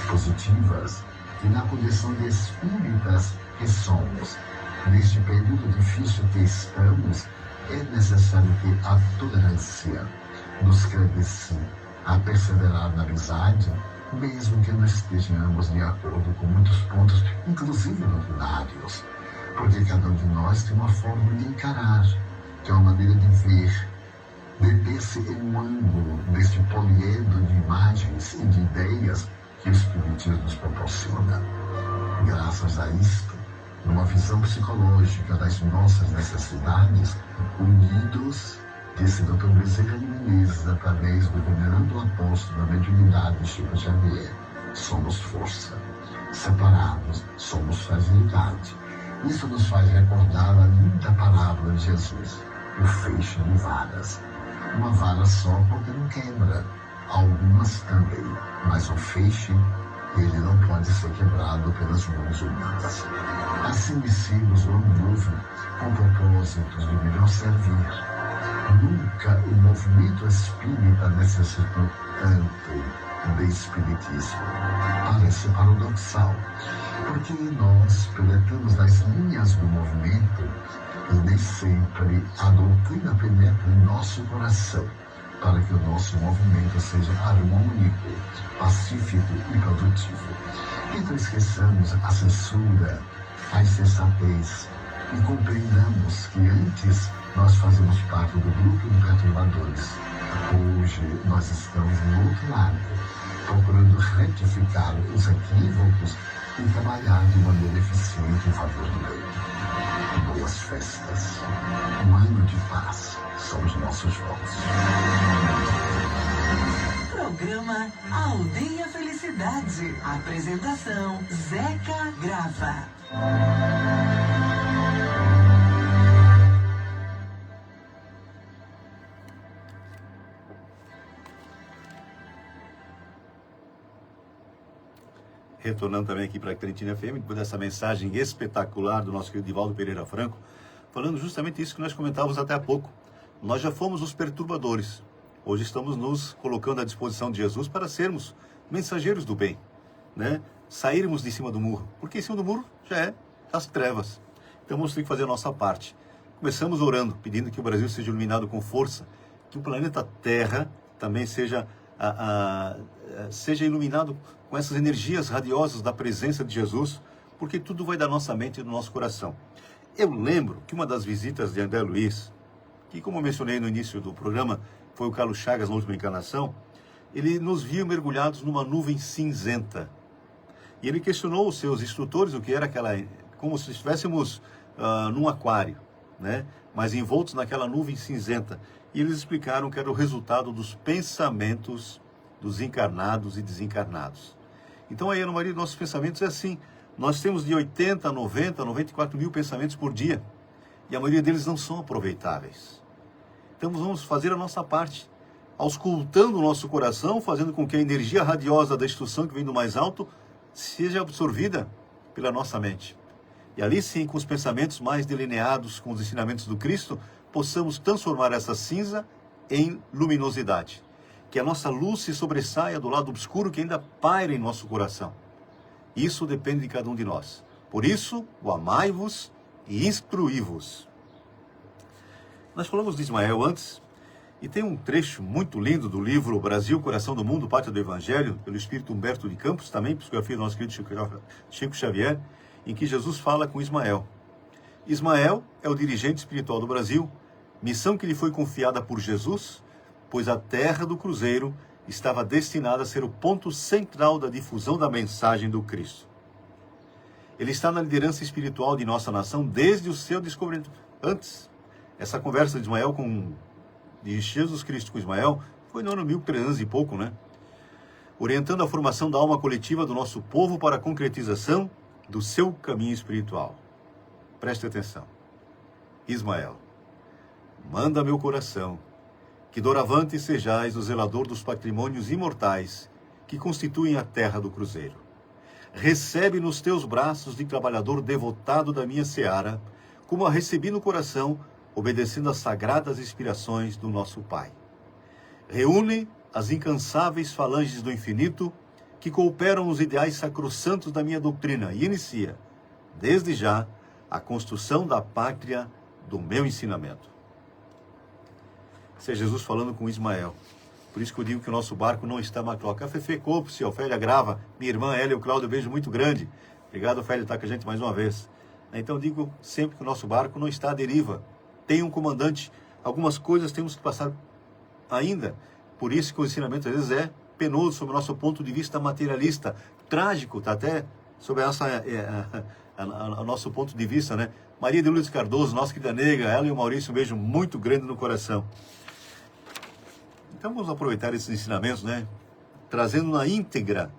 positivas, e na condição de espíritas que somos. Neste período difícil que estamos, é necessário que a tolerância nos credencia a perseverar na amizade, mesmo que não estejamos de acordo com muitos pontos, inclusive doutrinários, porque cada um de nós tem uma forma de encarar, tem uma maneira de ver, deter-se em um ângulo deste poliedro de imagens e de ideias que o Espiritismo nos proporciona. Graças a isto, numa visão psicológica das nossas necessidades, unidos, disse Dr. Bezerra de Menezes, através do venerando apóstolo da mediunidade Chico Xavier, somos força. Separados, somos fragilidade. Isso nos faz recordar a linda parábola de Jesus, o feixe de varas. Uma vara só porque não quebra, algumas também, mas o feixe, ele não pode ser quebrado pelas mãos humanas. Assim discípulos o ano novo com propósitos de melhor servir. Nunca o movimento espírita necessitou tanto de espiritismo. Parece paradoxal, porque nós penetramos nas linhas do movimento e nem sempre a doutrina penetra em nosso coração, para que o nosso movimento seja harmônico, pacífico e produtivo. Então esqueçamos a censura, a insensatez e compreendamos que antes nós fazemos parte do grupo de perturbadores. Hoje nós estamos no outro lado, procurando retificar os equívocos e trabalhar de maneira eficiente em favor do bem. Boas festas, um ano de paz são os nossos votos. Programa Aldeia Felicidade. Apresentação Zeca Grava. Retornando também aqui para a Cretina FM, depois dessa mensagem espetacular do nosso querido Divaldo Pereira Franco, falando justamente isso que nós comentávamos até há pouco. Nós já fomos os perturbadores. Hoje estamos nos colocando à disposição de Jesus para sermos mensageiros do bem, né? Sairmos de cima do muro, porque em cima do muro já é as trevas. Então vamos ter que fazer a nossa parte. Começamos orando, pedindo que o Brasil seja iluminado com força, que o planeta Terra também seja iluminado com essas energias radiosas da presença de Jesus, porque tudo vai da nossa mente e do nosso coração. Eu lembro que uma das visitas de André Luiz, que como eu mencionei no início do programa, foi o Carlos Chagas na última encarnação, ele nos viu mergulhados numa nuvem cinzenta. E ele questionou os seus instrutores o que era aquela, como se estivéssemos num aquário, né? Mas envoltos naquela nuvem cinzenta. E eles explicaram que era o resultado dos pensamentos dos encarnados e desencarnados. Então aí, Ana Maria, nossos pensamentos é assim. Nós temos de 80, 90, 94 mil pensamentos por dia. E a maioria deles não são aproveitáveis. Então vamos fazer a nossa parte. auscultando o nosso coração, fazendo com que a energia radiosa da instrução que vem do mais alto seja absorvida pela nossa mente. E ali sim, com os pensamentos mais delineados com os ensinamentos do Cristo, possamos transformar essa cinza em luminosidade. Que a nossa luz se sobressaia do lado obscuro que ainda paira em nosso coração. Isso depende de cada um de nós. Por isso, o amai-vos e instruí-vos. Nós falamos de Ismael antes, e tem um trecho muito lindo do livro Brasil, Coração do Mundo, Pátria do Evangelho, pelo Espírito Humberto de Campos, também psicografia do nosso querido Chico Xavier, em que Jesus fala com Ismael. Ismael é o dirigente espiritual do Brasil, missão que lhe foi confiada por Jesus, pois a terra do Cruzeiro estava destinada a ser o ponto central da difusão da mensagem do Cristo. Ele está na liderança espiritual de nossa nação desde o seu descobrimento. Antes, essa conversa de Ismael de Jesus Cristo com Ismael foi no ano 1300 e pouco, né? Orientando a formação da alma coletiva do nosso povo para a concretização do seu caminho espiritual. Preste atenção. Ismael, manda meu coração, que doravante sejais o zelador dos patrimônios imortais que constituem a terra do Cruzeiro. Recebe nos teus braços de trabalhador devotado da minha seara, como a recebi no coração, obedecendo às sagradas inspirações do nosso Pai. Reúne as incansáveis falanges do infinito que cooperam nos ideais sacrossantos da minha doutrina e inicia, desde já, a construção da pátria do meu ensinamento. Isso é Jesus falando com Ismael. Por isso que eu digo que o nosso barco não está macroca. Fefe Copse, Ofélia Grava, minha irmã Hélia e o Cláudio, beijo muito grande. Obrigado, Ofélia, estar com a gente mais uma vez. Então eu digo sempre que o nosso barco não está à deriva. Tem um comandante. Algumas coisas temos que passar ainda. Por isso que o ensinamento às vezes é penoso sob o nosso ponto de vista materialista. Trágico, tá até sobre o nosso ponto de vista, né? Maria de Lourdes Cardoso, nossa querida nega, ela e o Maurício, um beijo muito grande no coração. Então vamos aproveitar esses ensinamentos, né? Trazendo na íntegra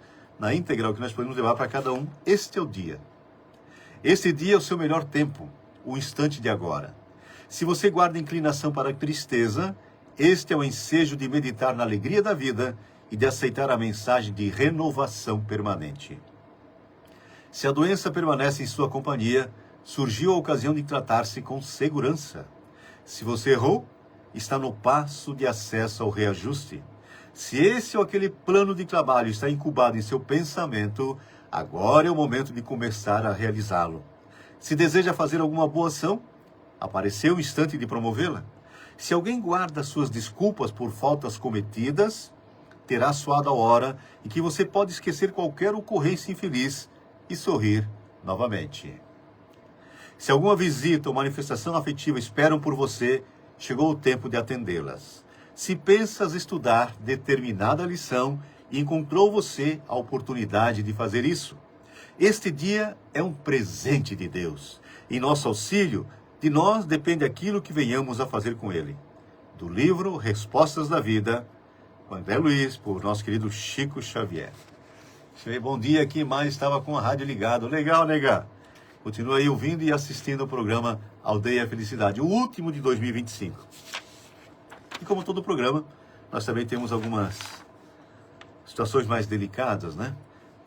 o que nós podemos levar para cada um. Este é o dia. Este dia é o seu melhor tempo, o instante de agora. Se você guarda inclinação para a tristeza, este é o ensejo de meditar na alegria da vida e de aceitar a mensagem de renovação permanente. Se a doença permanece em sua companhia, surgiu a ocasião de tratar-se com segurança. Se você errou, está no passo de acesso ao reajuste. Se esse ou aquele plano de trabalho está incubado em seu pensamento, agora é o momento de começar a realizá-lo. Se deseja fazer alguma boa ação, apareceu o instante de promovê-la. Se alguém guarda suas desculpas por faltas cometidas, terá soado a hora em que você pode esquecer qualquer ocorrência infeliz e sorrir novamente. Se alguma visita ou manifestação afetiva esperam por você, chegou o tempo de atendê-las. Se pensas estudar determinada lição e encontrou você a oportunidade de fazer isso, este dia é um presente de Deus. Em nosso auxílio, de nós depende aquilo que venhamos a fazer com ele. Do livro Respostas da Vida, com André Luiz, por nosso querido Chico Xavier. Bom dia aqui, mas estava com a rádio ligada. Legal, nega. Continua aí ouvindo e assistindo o programa Aldeia Felicidade, o último de 2025. E como todo programa, nós também temos algumas situações mais delicadas, né?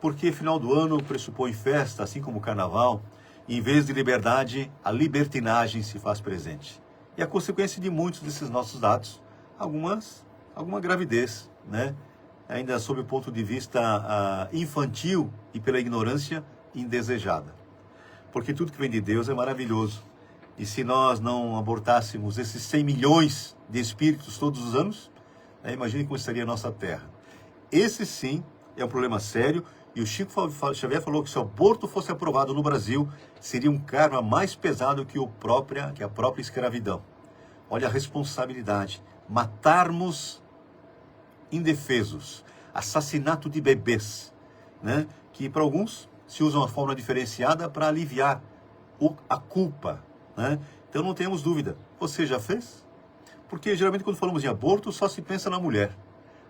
Porque final do ano pressupõe festa, assim como o carnaval, e em vez de liberdade, a libertinagem se faz presente. E a consequência de muitos desses nossos atos, alguma gravidez, né? Ainda sob o ponto de vista infantil e pela ignorância indesejada. Porque tudo que vem de Deus é maravilhoso. E se nós não abortássemos esses 100 milhões de espíritos todos os anos, imagine como estaria a nossa Terra. Esse sim é um problema sério. E o Chico Xavier falou que se o aborto fosse aprovado no Brasil, seria um karma mais pesado que a própria escravidão. Olha a responsabilidade. Matarmos indefesos. Assassinato de bebês. Né? Que para alguns se usa uma forma diferenciada para aliviar a culpa. Né? Então não temos dúvida. Você já fez? Porque geralmente quando falamos em aborto só se pensa na mulher.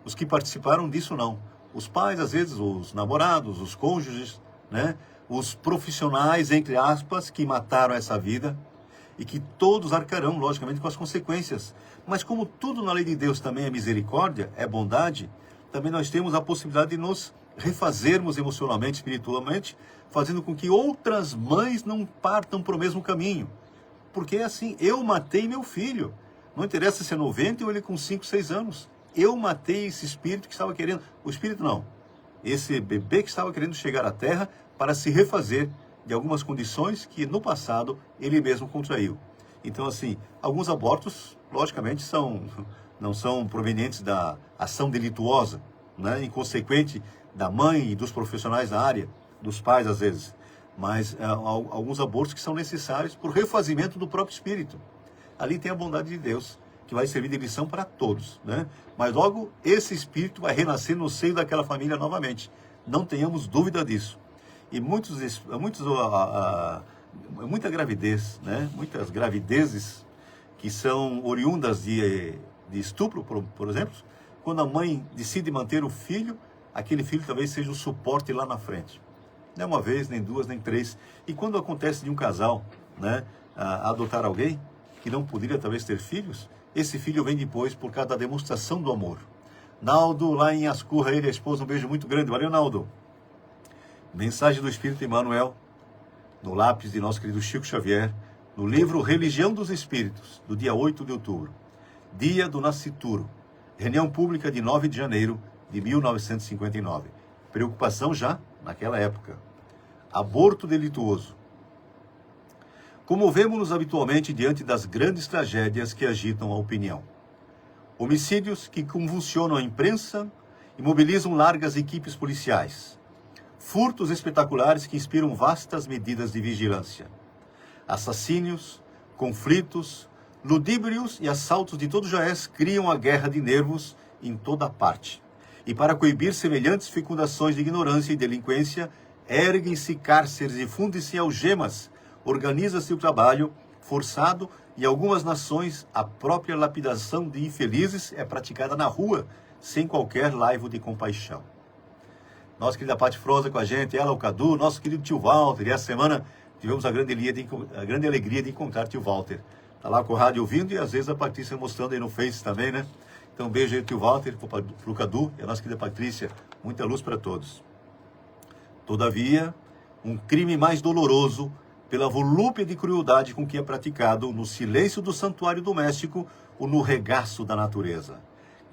Os que participaram disso não. Os pais, às vezes, os namorados, os cônjuges, né? Os profissionais, entre aspas, que mataram essa vida. e que todos arcarão, logicamente, com as consequências. Mas como tudo na lei de Deus também é misericórdia, é bondade, também nós temos a possibilidade de nos refazermos emocionalmente, espiritualmente, fazendo com que outras mães não partam para o mesmo caminho. Porque é assim, eu matei meu filho. Não interessa se é 90 ou ele com 5, 6 anos. Eu matei esse espírito que estava querendo... O espírito não. Esse bebê que estava querendo chegar à Terra para se refazer de algumas condições que no passado ele mesmo contraiu. Então, assim, alguns abortos, logicamente, não são provenientes da ação delituosa, né, inconsequente da mãe e dos profissionais da área, dos pais às vezes, mas alguns abortos que são necessários por refazimento do próprio espírito. Ali tem a bondade de Deus, que vai servir de lição para todos, né? Mas logo esse espírito vai renascer no seio daquela família novamente. Não tenhamos dúvida disso. E muita gravidez, né? Muitas gravidezes que são oriundas de estupro, por exemplo, quando a mãe decide manter o filho, aquele filho talvez seja o suporte lá na frente. Não é uma vez, nem duas, nem três. E quando acontece de um casal, né, adotar alguém que não poderia talvez ter filhos, esse filho vem depois por causa da demonstração do amor. Naldo, lá em Ascurra, ele e a esposa, um beijo muito grande. Valeu, Naldo. Mensagem do Espírito Emmanuel, no lápis de nosso querido Chico Xavier, no livro Religião dos Espíritos, do dia 8 de outubro, dia do nascituro, reunião pública de 9 de janeiro de 1959. Preocupação já naquela época. Aborto delituoso. Comovemos-nos habitualmente diante das grandes tragédias que agitam a opinião. Homicídios que convulsionam a imprensa e mobilizam largas equipes policiais. Furtos espetaculares que inspiram vastas medidas de vigilância. Assassínios, conflitos, ludíbrios e assaltos de todo Jaez criam a guerra de nervos em toda parte. E para coibir semelhantes fecundações de ignorância e delinquência, erguem-se cárceres e fundem-se algemas, organiza-se o trabalho forçado e em algumas nações a própria lapidação de infelizes é praticada na rua, sem qualquer laivo de compaixão. Nossa querida Pati Froza com a gente, ela, o Cadu, nosso querido tio Walter, e essa semana tivemos a grande alegria de encontrar tio Walter. Está lá com o rádio ouvindo e às vezes a Patrícia mostrando aí no Face também, né? Então um beijo aí, tio Walter, pro Cadu e a nossa querida Patrícia. Muita luz para todos. Todavia, um crime mais doloroso pela volúpia de crueldade com que é praticado no silêncio do santuário doméstico ou no regaço da natureza.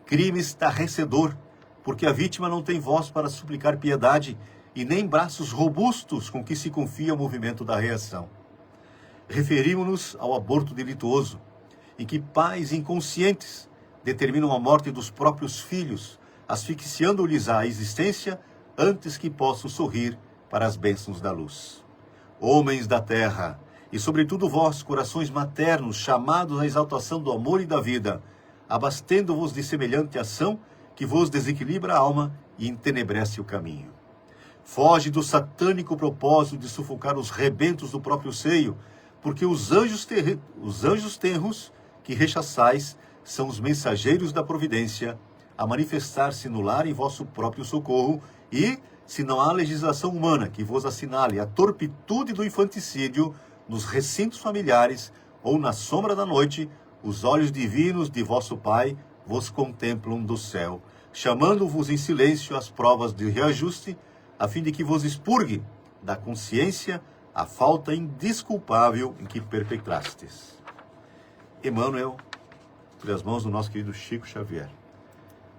Crime estarrecedor, porque a vítima não tem voz para suplicar piedade e nem braços robustos com que se confia o movimento da reação. Referimos-nos ao aborto delituoso, em que pais inconscientes determinam a morte dos próprios filhos, asfixiando-lhes a existência antes que possam sorrir para as bênçãos da luz. Homens da terra, e sobretudo vós, corações maternos, chamados à exaltação do amor e da vida, abastendo-vos de semelhante ação que vos desequilibra a alma e entenebrece o caminho. Foge do satânico propósito de sufocar os rebentos do próprio seio, porque os anjos tenros que rechaçais são os mensageiros da providência a manifestar-se no lar em vosso próprio socorro e, se não há legislação humana que vos assinale a torpitude do infanticídio nos recintos familiares ou na sombra da noite, os olhos divinos de vosso Pai vos contemplam do céu, chamando-vos em silêncio às provas de reajuste, a fim de que vos expurgue da consciência a falta indesculpável em que perpetrastes. Emmanuel, pelas mãos do nosso querido Chico Xavier.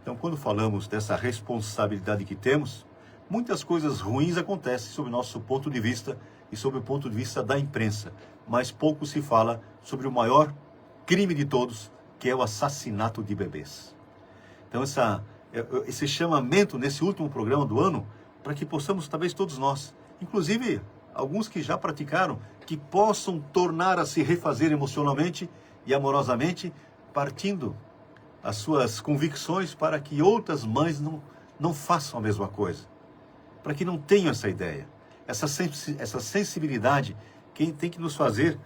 Então, quando falamos dessa responsabilidade que temos, muitas coisas ruins acontecem sob o nosso ponto de vista e sob o ponto de vista da imprensa, mas pouco se fala sobre o maior crime de todos, que é o assassinato de bebês. Então, esse chamamento nesse último programa do ano, para que possamos, talvez todos nós, inclusive alguns que já praticaram, que possam tornar a se refazer emocionalmente e amorosamente, partindo as suas convicções para que outras mães não façam a mesma coisa. Para que não tenham essa ideia, essa sensibilidade que tem que nos fazer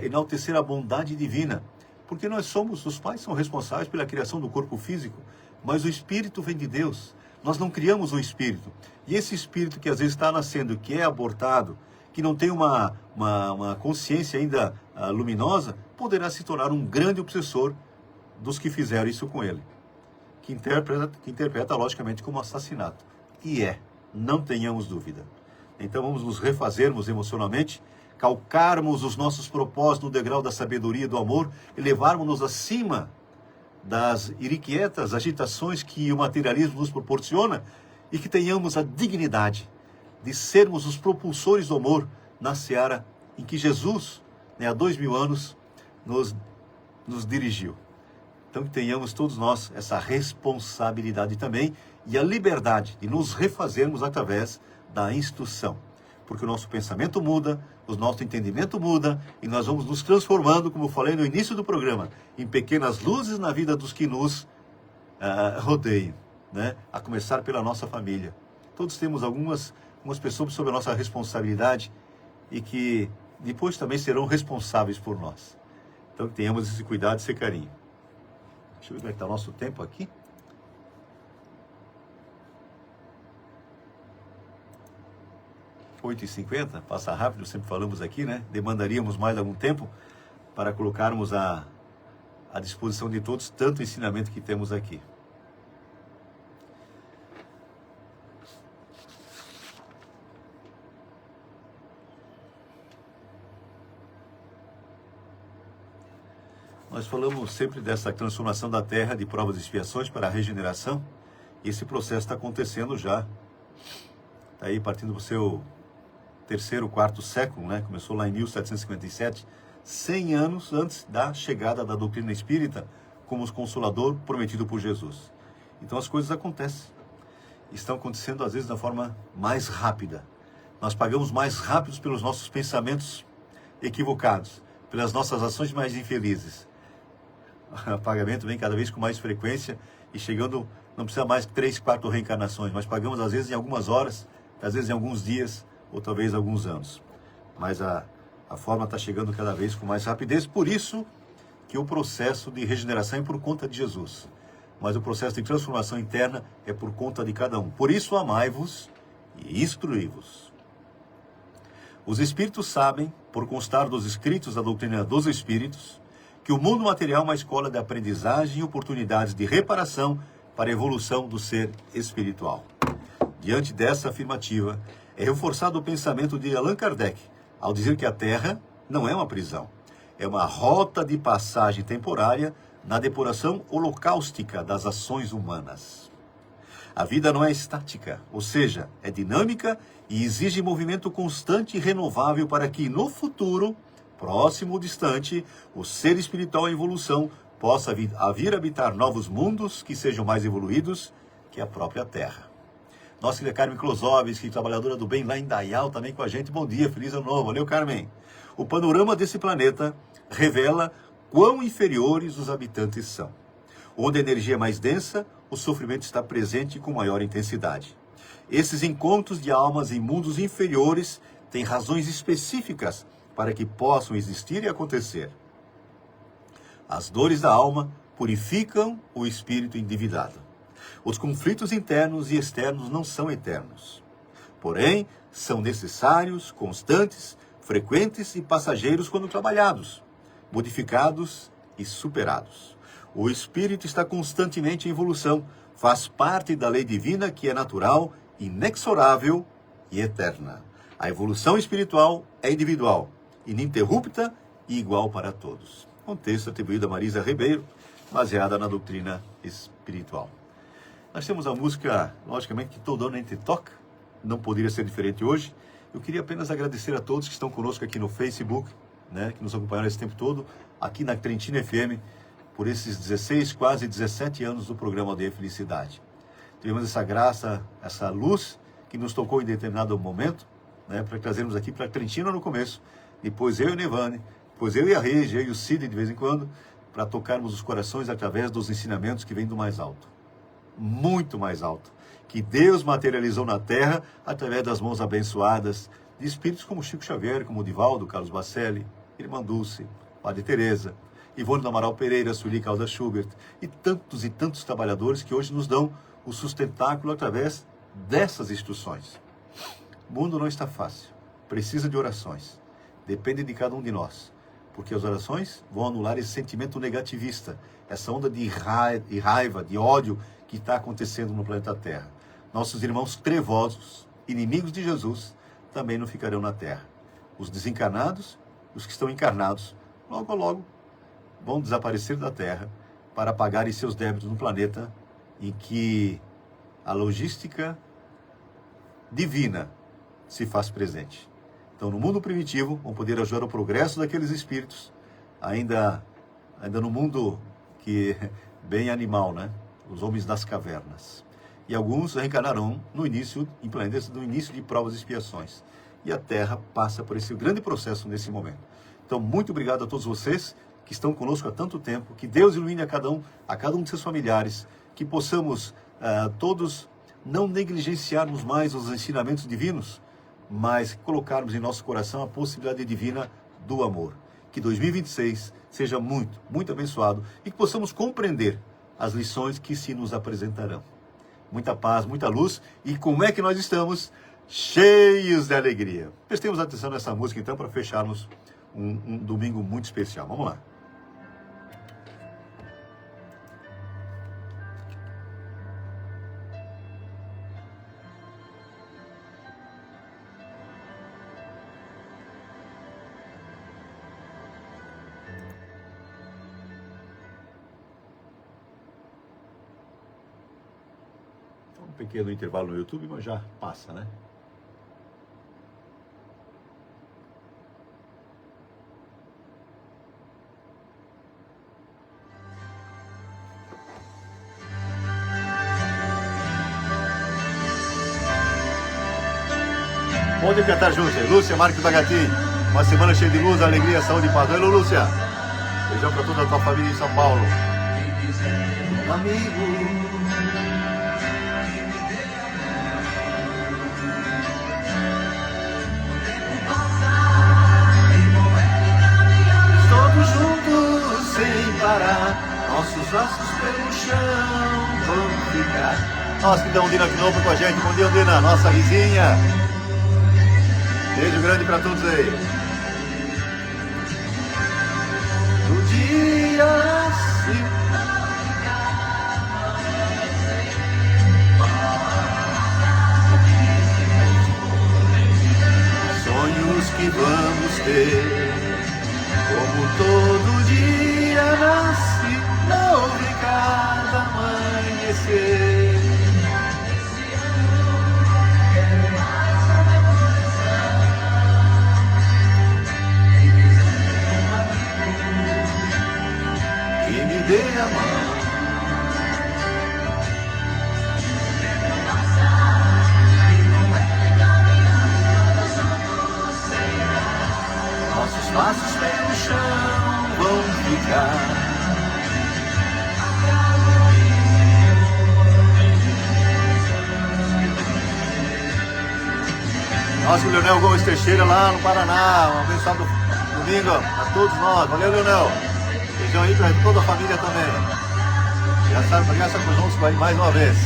enaltecer a bondade divina. Porque os pais são responsáveis pela criação do corpo físico, mas o espírito vem de Deus. Nós não criamos o espírito. E esse espírito que às vezes está nascendo, que é abortado, que não tem uma consciência ainda luminosa, poderá se tornar um grande obsessor dos que fizeram isso com ele, que interpreta logicamente como assassinato. E não tenhamos dúvida. Então vamos nos refazermos emocionalmente, calcarmos os nossos propósitos no degrau da sabedoria e do amor, elevarmos-nos acima das irrequietas agitações que o materialismo nos proporciona e que tenhamos a dignidade de sermos os propulsores do amor na seara em que Jesus, há 2000 anos, nos dirigiu. Então que tenhamos todos nós essa responsabilidade também e a liberdade de nos refazermos através da instrução. Porque o nosso pensamento muda, o nosso entendimento muda e nós vamos nos transformando, como eu falei no início do programa, em pequenas luzes na vida dos que nos rodeiam, né? A começar pela nossa família. Todos temos algumas pessoas sob a nossa responsabilidade e que depois também serão responsáveis por nós. Então que tenhamos esse cuidado e esse carinho. Deixa eu ver como é que está o nosso tempo aqui. 8h50, passa rápido, sempre falamos aqui, né? Demandaríamos mais algum tempo para colocarmos à disposição de todos tanto ensinamento que temos aqui. Nós falamos sempre dessa transformação da terra de provas e expiações para a regeneração. E esse processo está acontecendo já. Está aí partindo para o seu terceiro, quarto século, né? Começou lá em 1757, 100 anos antes da chegada da doutrina espírita como o consolador prometido por Jesus. Então as coisas acontecem. Estão acontecendo às vezes da forma mais rápida. Nós pagamos mais rápidos pelos nossos pensamentos equivocados, pelas nossas ações mais infelizes. O pagamento vem cada vez com mais frequência e chegando, não precisa mais 3, 4 reencarnações, mas pagamos às vezes em algumas horas, às vezes em alguns dias, ou talvez alguns anos. Mas a forma está chegando cada vez com mais rapidez, por isso que o processo de regeneração é por conta de Jesus. Mas o processo de transformação interna é por conta de cada um. Por isso amai-vos e instruí-vos. Os Espíritos sabem, por constar dos escritos da doutrina dos Espíritos, que o mundo material é uma escola de aprendizagem e oportunidades de reparação para a evolução do ser espiritual. Diante dessa afirmativa, é reforçado o pensamento de Allan Kardec, ao dizer que a Terra não é uma prisão, é uma rota de passagem temporária na depuração holocaustica das ações humanas. A vida não é estática, ou seja, é dinâmica e exige movimento constante e renovável para que, no futuro, próximo ou distante, o ser espiritual em evolução possa vir habitar novos mundos que sejam mais evoluídos que a própria Terra. Nossa querida Carmen Klosowski, trabalhadora do bem lá em Dayal, também com a gente. Bom dia, feliz ano novo. Valeu, Carmen. O panorama desse planeta revela quão inferiores os habitantes são. Onde a energia é mais densa, o sofrimento está presente com maior intensidade. Esses encontros de almas em mundos inferiores têm razões específicas para que possam existir e acontecer. As dores da alma purificam o espírito endividado. Os conflitos internos e externos não são eternos. Porém, são necessários, constantes, frequentes e passageiros quando trabalhados, modificados e superados. O espírito está constantemente em evolução, faz parte da lei divina que é natural, inexorável e eterna. A evolução espiritual é individual, ininterrupta e igual para todos. Um texto atribuído a Marisa Ribeiro, baseada na doutrina espiritual. Nós temos a música, logicamente, que todo ano a gente toca, não poderia ser diferente hoje. Eu queria apenas agradecer a todos que estão conosco aqui no Facebook, né, que nos acompanharam esse tempo todo, aqui na Trentina FM, por esses 16, quase 17 anos do programa Aldeia Felicidade. Tivemos essa graça, essa luz que nos tocou em determinado momento, né, para trazermos aqui para a Trentina no começo, depois eu e o Nevane, depois eu e a Regi, eu e o Cid de vez em quando, para tocarmos os corações através dos ensinamentos que vêm do mais alto. Muito mais alto, que Deus materializou na Terra através das mãos abençoadas de espíritos como Chico Xavier, como Divaldo, Carlos Bacelli, Irmã Dulce, Padre Teresa, Ivone do Amaral Pereira, Sueli Caldas Schubert e tantos trabalhadores que hoje nos dão o sustentáculo através dessas instruções. O mundo não está fácil, precisa de orações. Depende de cada um de nós. Porque as orações vão anular esse sentimento negativista, essa onda de raiva, de ódio que está acontecendo no planeta Terra. Nossos irmãos trevosos, inimigos de Jesus, também não ficarão na Terra. Os desencarnados, os que estão encarnados, logo a logo vão desaparecer da Terra para pagarem seus débitos no planeta em que a logística divina se faz presente. Então, no mundo primitivo, vão poder ajudar o progresso daqueles espíritos, ainda no mundo que é bem animal, né? Os homens das cavernas. E alguns reencarnarão no início, em planetas do início de provas e expiações. E a Terra passa por esse grande processo nesse momento. Então, muito obrigado a todos vocês que estão conosco há tanto tempo. Que Deus ilumine a cada um de seus familiares. Que possamos todos não negligenciarmos mais os ensinamentos divinos, mas colocarmos em nosso coração a possibilidade divina do amor. Que 2026 seja muito, muito abençoado e que possamos compreender as lições que se nos apresentarão. Muita paz, muita luz. E como é que nós estamos? Cheios de alegria. Prestemos atenção nessa música então para fecharmos um domingo muito especial. Vamos lá. Um pequeno intervalo no YouTube, mas já passa, né? Pode cantar juntos, Lúcia, Marcos da Gatim. Uma semana cheia de luz, alegria, saúde e paz. Oi, Lúcia. Beijão pra toda a tua família em São Paulo. Amigo. Sem parar, nossos braços pelo chão vão ficar. Nossa, que dá Ondina de novo com a gente. Bom dia, Ondina, nossa vizinha. Beijo grande pra todos aí. No dia sonhos que vamos ter. Como todo dia nasce, não obrigado a amanhecer. E me dê a mão. Nossos passos pelo chão vão ficar. Nosso Leonel Gomes Teixeira lá no Paraná. Um abençoado domingo a todos nós. Valeu, Leonel. Beijão aí para toda a família também. Graças por juntos mais uma vez.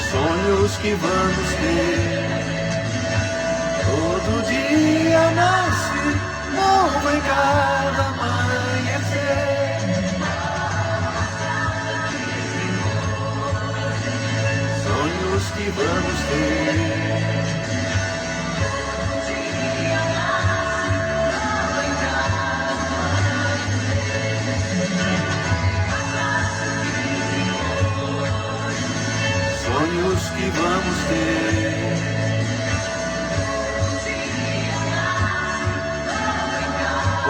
Sonhos que vamos ter. Todo dia nasce, novo em cada amanhecer. Sonhos que vamos ter. Sonhos que vamos ter.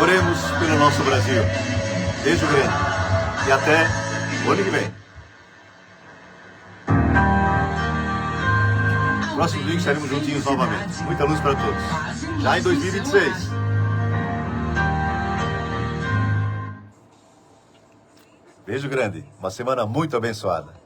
Oremos pelo nosso Brasil. Beijo grande. E até o ano que vem. Próximo domingo estaremos juntinhos novamente. Muita luz para todos. Já em 2026. Beijo grande. Uma semana muito abençoada.